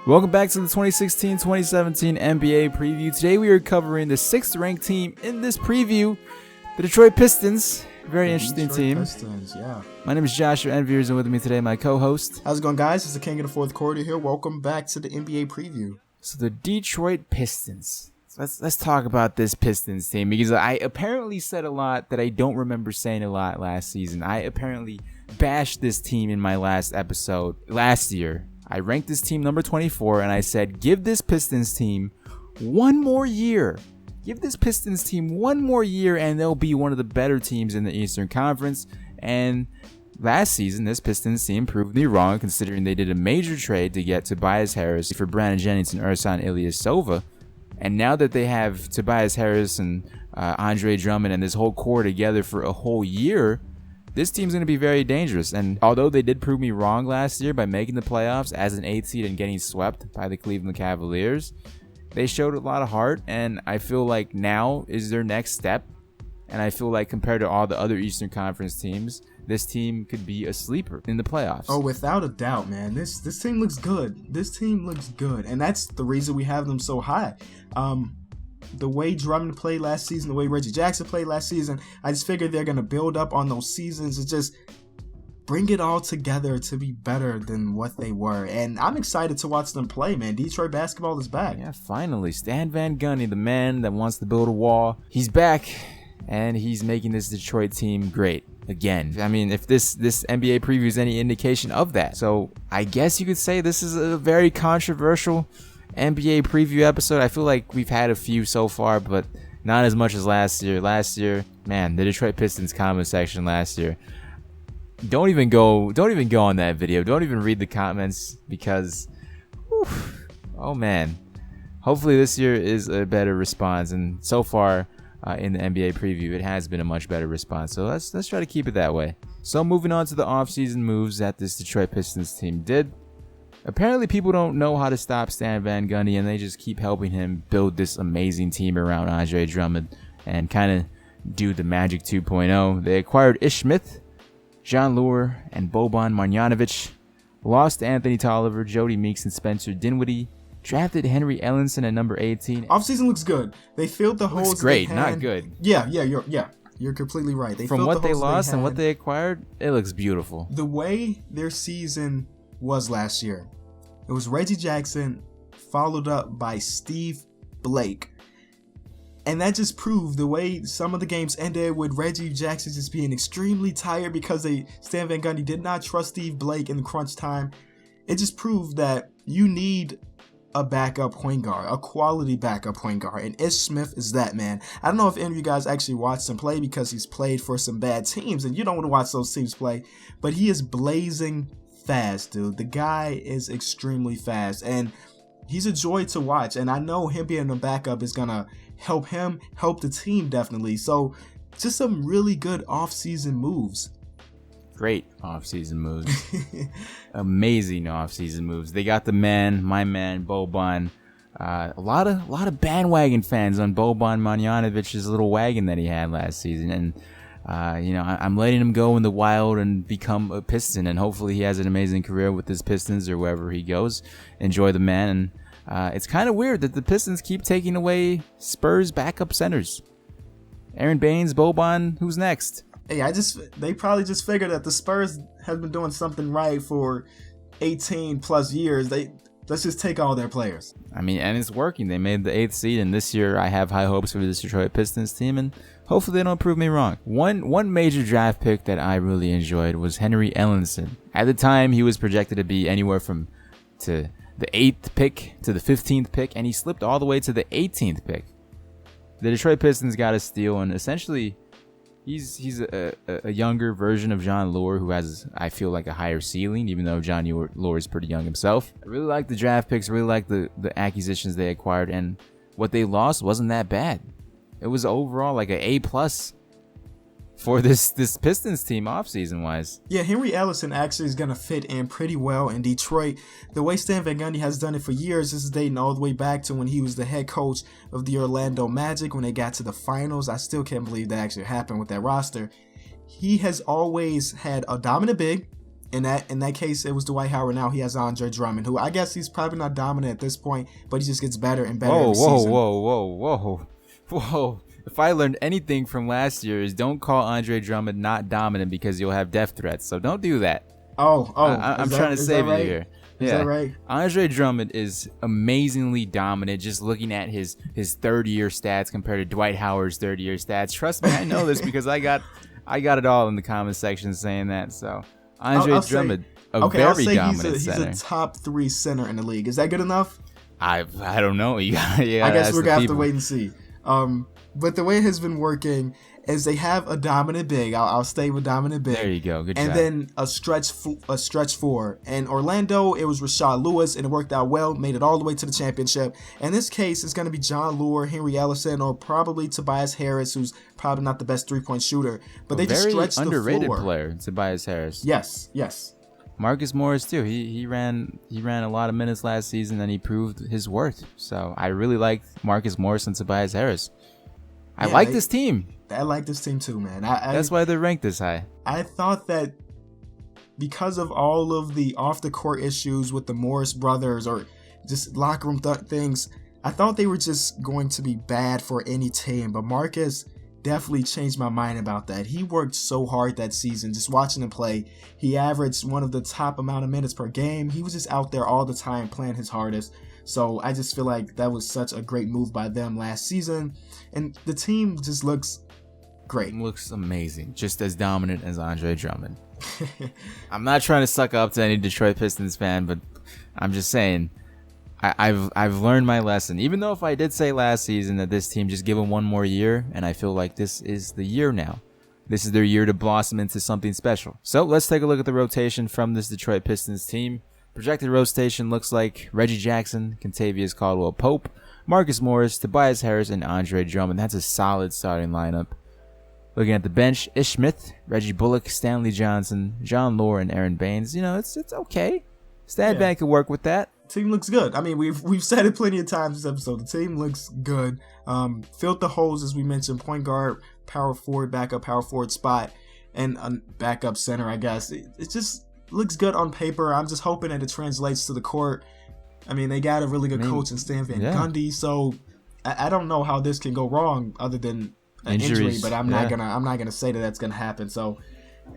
Welcome back to the 2016-2017 NBA preview. Today we are covering the 6th ranked team in this preview, the Detroit Pistons. Very interesting team. Pistons, yeah. My name is Joshua Envyerz, and with me today my co-host. How's it going, guys? It's the King of the Fourth Quarter here. Welcome back to the NBA preview. So the Detroit Pistons. Let's talk about this Pistons team, because I apparently said a lot that I don't remember saying a lot last season. I apparently bashed this team in my last episode last year. I ranked this team number 24, and I said, give this Pistons team one more year. Give this Pistons team one more year, and they'll be one of the better teams in the Eastern Conference. And last season, this Pistons team proved me wrong, considering they did a major trade to get Tobias Harris for Brandon Jennings and Ersan Ilyasova. And now that they have Tobias Harris and Andre Drummond and this whole core together for a whole year, this team's going to be very dangerous. And although they did prove me wrong last year by making the playoffs as an 8th seed and getting swept by the Cleveland Cavaliers, they showed a lot of heart, and I feel like now is their next step. And I feel like compared to all the other Eastern Conference teams, this team could be a sleeper in the playoffs. Oh, without a doubt, man. This team looks good. This team looks good. And that's the reason we have them so high. The way Drummond played last season, the way Reggie Jackson played last season, I just figured they're going to build up on those seasons and just bring it all together to be better than what they were. And I'm excited to watch them play, man. Detroit basketball is back. Yeah, finally. Stan Van Gundy, the man that wants to build a wall, he's back, and he's making this Detroit team great again. I mean, if this NBA preview is any indication of that. So I guess you could say this is a very controversial NBA preview episode. I feel like we've had a few so far, but not as much as last year. Last year, man, the Detroit Pistons comment section last year. Don't even go on that video. Don't even read the comments, because oh man. Hopefully this year is a better response, and so far in the NBA preview it has been a much better response. So let's try to keep it that way. So moving on to the offseason moves that this Detroit Pistons team did. Apparently people don't know how to stop Stan Van Gundy, and they just keep helping him build this amazing team around Andre Drummond and kind of do the Magic 2.0. They acquired Ish Smith, John Lure, and Boban Marjanovic, lost Anthony Tolliver, Jody Meeks, and Spencer Dinwiddie, drafted Henry Ellenson at number 18. Offseason looks good. They filled the holes. Looks great, not good. Yeah, you're completely right. From what they lost and what they acquired, it looks beautiful. The way their season was last year, it was Reggie Jackson followed up by Steve Blake. And that just proved the way some of the games ended with Reggie Jackson just being extremely tired because Stan Van Gundy did not trust Steve Blake in crunch time. It just proved that you need a backup point guard, a quality backup point guard, and Ish Smith is that, man. I don't know if any of you guys actually watched him play, because he's played for some bad teams, and you don't want to watch those teams play, but he is blazing fast, dude. The guy is extremely fast, and he's a joy to watch, and I know him being a backup is gonna help him, help the team definitely. So just some really good offseason moves. Great offseason moves. Amazing offseason moves. They got my man, Boban. A lot of bandwagon fans on Boban Marjanovic's little wagon that he had last season. And, I'm letting him go in the wild and become a Piston. And hopefully he has an amazing career with his Pistons or wherever he goes. Enjoy the man. And it's kind of weird that the Pistons keep taking away Spurs backup centers. Aaron Baines, Boban, who's next? Hey, they probably just figured that the Spurs have been doing something right for 18 plus years. Let's just take all their players. I mean, and it's working. They made the 8th seed, and this year I have high hopes for this Detroit Pistons team, and hopefully they don't prove me wrong. One major draft pick that I really enjoyed was Henry Ellenson. At the time, he was projected to be anywhere from to the 8th pick to the 15th pick, and he slipped all the way to the 18th pick. The Detroit Pistons got a steal, and essentially he's a younger version of John Lure, who has, I feel like, a higher ceiling, even though John Lure is pretty young himself. I really like the draft picks, really like the acquisitions they acquired, and what they lost wasn't that bad. It was overall like an A+ for this Pistons team offseason wise. Yeah, Henry Ellenson actually is going to fit in pretty well in Detroit. The way Stan Van Gundy has done it for years, this is dating all the way back to when he was the head coach of the Orlando Magic when they got to the finals. I still can't believe that actually happened with that roster. He has always had a dominant big In that case, it was Dwight Howard. Now he has Andre Drummond, who I guess he's probably not dominant at this point, but he just gets better and better every season. Whoa. If I learned anything from last year is don't call Andre Drummond not dominant because you'll have death threats. So don't do that. I'm trying to save you here. Is that right? Andre Drummond is amazingly dominant. Just looking at his third-year stats compared to Dwight Howard's third-year stats. Trust me, I know this because I got it all in the comment section saying that. So Andre Drummond, very dominant center. He's a top 3 center in the league. Is that good enough? I don't know. I guess we're gonna have to wait and see. But the way it has been working is they have a dominant big. I'll stay with dominant big. There you go. Good job. And then a stretch 4. In Orlando, it was Rashad Lewis, and it worked out well. Made it all the way to the championship. In this case, it's going to be John Lure, Henry Ellison, or probably Tobias Harris, who's probably not the best 3-point shooter. But they just stretched the floor. Very underrated player, Tobias Harris. Yes. Marcus Morris too. He ran a lot of minutes last season, and he proved his worth. So I really liked Marcus Morris and Tobias Harris. I like this team. I like this team too, man. That's why they're ranked this high. I thought that because of all of the off-the-court issues with the Morris brothers or just locker room things, I thought they were just going to be bad for any team. But Marcus definitely changed my mind about that. He worked so hard that season. Just watching him play, he averaged one of the top amount of minutes per game. He was just out there all the time playing his hardest. So I just feel like that was such a great move by them last season. And the team just looks great. Looks amazing. Just as dominant as Andre Drummond. I'm not trying to suck up to any Detroit Pistons fan, but I'm just saying I've learned my lesson. Even though if I did say last season that this team just give them one more year, and I feel like this is the year now. This is their year to blossom into something special. So let's take a look at the rotation from this Detroit Pistons team. Projected rotation looks like Reggie Jackson, Kentavious Caldwell-Pope, Marcus Morris, Tobias Harris, and Andre Drummond. That's a solid starting lineup. Looking at the bench, Ish Smith, Reggie Bullock, Stanley Johnson, John Lure, and Aaron Baines. You know, it's okay. Stat Bank could work with that. Team looks good. I mean, we've said it plenty of times this episode. The team looks good. Filled the holes, as we mentioned, point guard, power forward, backup power forward spot, and a backup center, I guess. It just looks good on paper. I'm just hoping that it translates to the court. I mean, they got a really good coach in Stan Van Gundy, so I don't know how this can go wrong other than an injury, but I'm not gonna say that that's gonna happen. So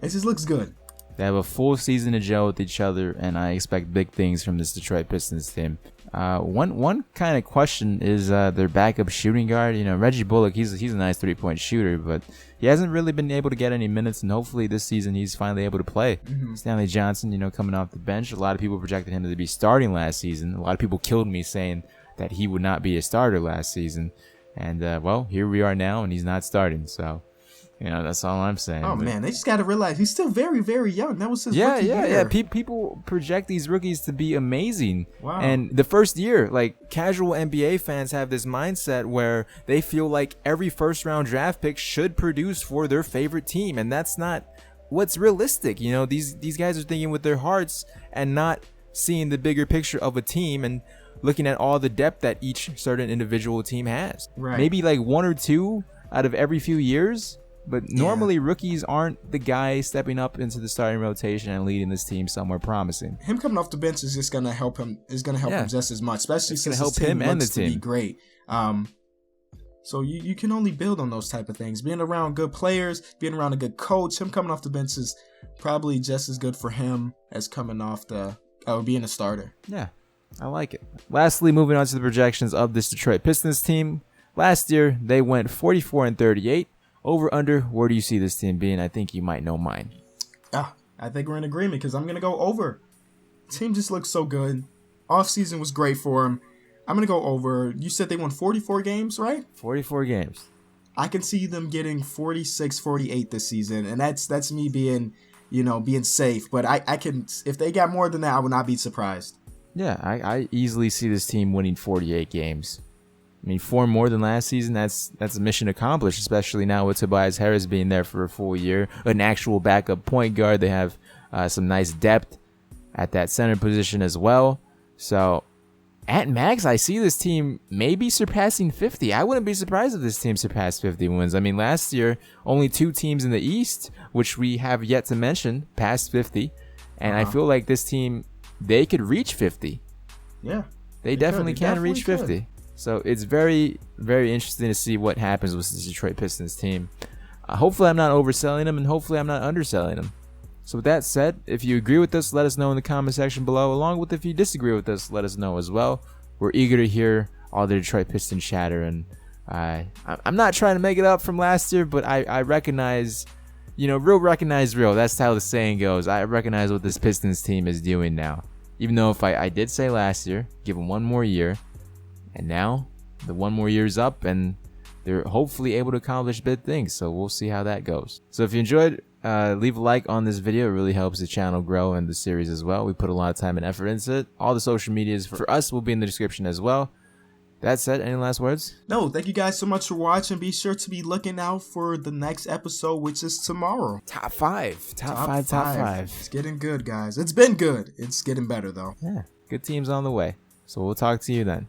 it just looks good. They have a full season to gel with each other, and I expect big things from this Detroit Pistons team. One kind of question is their backup shooting guard. You know, Reggie Bullock, he's a nice 3-point shooter, but he hasn't really been able to get any minutes, and hopefully this season he's finally able to play. Stanley Johnson, you know, coming off the bench. A lot of people projected him to be starting last season. A lot of people killed me saying that he would not be a starter last season. And, well, here we are now, and he's not starting, so... You know, that's all I'm saying. Oh, man, they just got to realize he's still very, very young. That was his rookie year. Yeah. People project these rookies to be amazing. Wow. And the first year, like, casual NBA fans have this mindset where they feel like every first-round draft pick should produce for their favorite team, and that's not what's realistic. You know, these guys are thinking with their hearts and not seeing the bigger picture of a team and looking at all the depth that each certain individual team has. Right. Maybe, like, 1 or 2 out of every few years. But normally rookies aren't the guy stepping up into the starting rotation and leading this team somewhere promising. Him coming off the bench is just gonna help him. Is gonna help him just as much, especially since his team team looks to be great. So you can only build on those type of things. Being around good players, being around a good coach. Him coming off the bench is probably just as good for him as coming off being a starter. Yeah, I like it. Lastly, moving on to the projections of this Detroit Pistons team. Last year they went 44-38. Over, under, where do you see this team being? I think you might know mine. I think we're in agreement because I'm going to go over. Team just looks so good. Offseason was great for him. I'm going to go over. You said they won 44 games, right? 44 games. I can see them getting 46, 48 this season, and that's me being safe. But I can, if they got more than that, I would not be surprised. Yeah, I easily see this team winning 48 games. I mean, 4 more than last season, that's a mission accomplished, especially now with Tobias Harris being there for a full year. An actual backup point guard. They have some nice depth at that center position as well. So, at max, I see this team maybe surpassing 50. I wouldn't be surprised if this team surpassed 50 wins. I mean, last year, only 2 teams in the East, which we have yet to mention, passed 50. And I feel like this team, they could reach 50. Yeah. They definitely can reach 50. So it's very, very interesting to see what happens with this Detroit Pistons team. Hopefully I'm not overselling them, and hopefully I'm not underselling them. So with that said, if you agree with us, let us know in the comment section below. Along with if you disagree with us, let us know as well. We're eager to hear all the Detroit Pistons chatter, and I'm not trying to make it up from last year, but I recognize, real recognize real. That's how the saying goes. I recognize what this Pistons team is doing now. Even though if I did say last year, give them one more year, and now the one more year's up, and they're hopefully able to accomplish big things. So we'll see how that goes. So if you enjoyed, leave a like on this video. It really helps the channel grow and the series as well. We put a lot of time and effort into it. All the social medias for us will be in the description as well. That said, any last words? No, thank you guys so much for watching. Be sure to be looking out for the next episode, which is tomorrow. Top five. It's getting good, guys. It's been good. It's getting better, though. Yeah, good teams on the way. So we'll talk to you then.